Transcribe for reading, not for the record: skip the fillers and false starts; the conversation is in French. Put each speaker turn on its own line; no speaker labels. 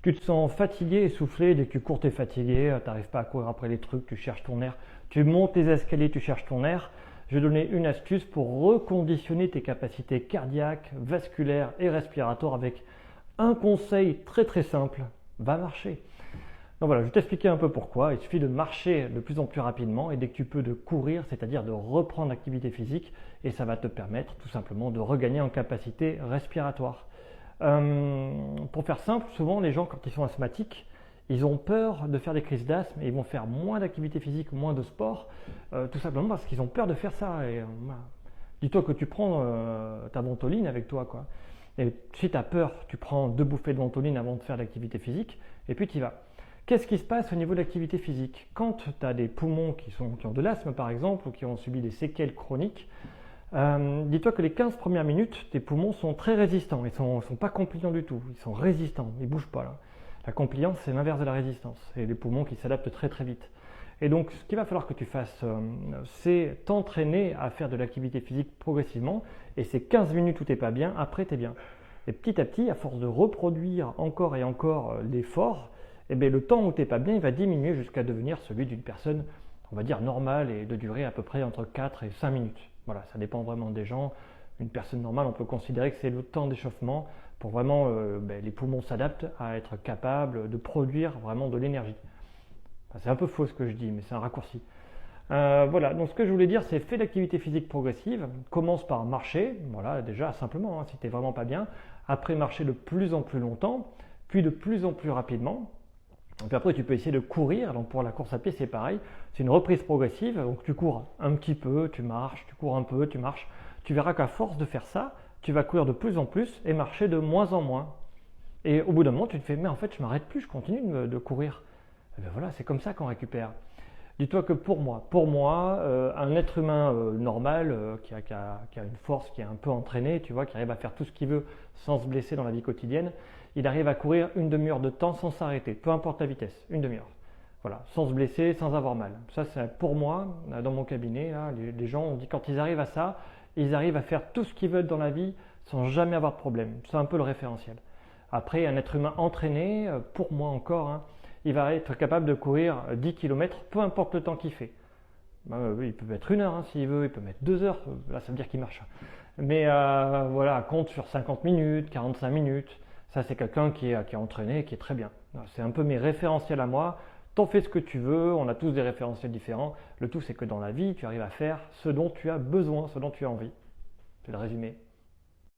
Tu te sens fatigué, essoufflé, dès que tu cours, tu es fatigué, tu n'arrives pas à courir après les trucs, tu cherches ton air, tu montes les escaliers, tu cherches ton air. Je vais donner une astuce pour reconditionner tes capacités cardiaques, vasculaires et respiratoires avec un conseil très très simple, va marcher. Donc voilà, je vais t'expliquer un peu pourquoi. Il suffit de marcher de plus en plus rapidement et dès que tu peux de courir, c'est-à-dire de reprendre l'activité physique et ça va te permettre tout simplement de regagner en capacité respiratoire. Pour faire simple, souvent les gens quand ils sont asthmatiques, ils ont peur de faire des crises d'asthme et ils vont faire moins d'activité physique, moins de sport, tout simplement parce qu'ils ont peur de faire ça. Voilà. Dis-toi que tu prends ta ventoline avec toi, quoi. Et si tu as peur, tu prends 2 bouffées de ventoline avant de faire l'activité physique et puis tu y vas. Qu'est-ce qui se passe au niveau de l'activité physique? Quand tu as des poumons qui ont de l'asthme par exemple ou qui ont subi des séquelles chroniques, dis-toi que les 15 premières minutes, tes poumons sont très résistants. Ils ne sont pas compliants du tout. Ils sont résistants. Ils ne bougent pas là. La compliance, c'est l'inverse de la résistance. C'est les poumons qui s'adaptent très très vite. Et donc, ce qu'il va falloir que tu fasses, c'est t'entraîner à faire de l'activité physique progressivement. Et ces 15 minutes où tu n'es pas bien, après tu es bien. Et petit à petit, à force de reproduire encore et encore l'effort, eh bien, le temps où tu n'es pas bien, il va diminuer jusqu'à devenir celui d'une personne, on va dire, normale et de durer à peu près entre 4 et 5 minutes. Voilà, ça dépend vraiment des gens. Une personne normale, on peut considérer que c'est le temps d'échauffement pour vraiment les poumons s'adaptent à être capables de produire vraiment de l'énergie. Enfin, c'est un peu faux ce que je dis, mais c'est un raccourci. Voilà, donc ce que je voulais dire, c'est fais l'activité physique progressive. Commence par marcher, voilà, déjà simplement, si tu n'es vraiment pas bien. Après, marcher de plus en plus longtemps, puis de plus en plus rapidement. Et puis après, tu peux essayer de courir. Donc pour la course à pied, c'est pareil. C'est une reprise progressive. Donc tu cours un petit peu, tu marches, tu cours un peu, tu marches. Tu verras qu'à force de faire ça, tu vas courir de plus en plus et marcher de moins en moins. Et au bout d'un moment, tu te fais, mais en fait, je m'arrête plus, je continue de courir. Et bien voilà, c'est comme ça qu'on récupère. Dis-toi que pour moi, un être humain normal qui a une force, qui est un peu entraîné, tu vois, qui arrive à faire tout ce qu'il veut sans se blesser dans la vie quotidienne, il arrive à courir une demi-heure de temps sans s'arrêter, peu importe la vitesse, une demi-heure. Voilà, sans se blesser, sans avoir mal. Ça, c'est pour moi, dans mon cabinet, là, les gens, on dit quand ils arrivent à ça, ils arrivent à faire tout ce qu'ils veulent dans la vie sans jamais avoir de problème. C'est un peu le référentiel. Après, un être humain entraîné, pour moi encore, hein, il va être capable de courir 10 km, peu importe le temps qu'il fait. Il peut mettre 1 heure hein, s'il veut, il peut mettre 2 heures, là ça veut dire qu'il marche. Mais voilà, compte sur 50 minutes, 45 minutes. Ça, c'est quelqu'un qui est entraîné, qui est très bien. C'est un peu mes référentiels à moi. T'en fais ce que tu veux, on a tous des référentiels différents. Le tout, c'est que dans la vie, tu arrives à faire ce dont tu as besoin, ce dont tu as envie. C'est le résumé.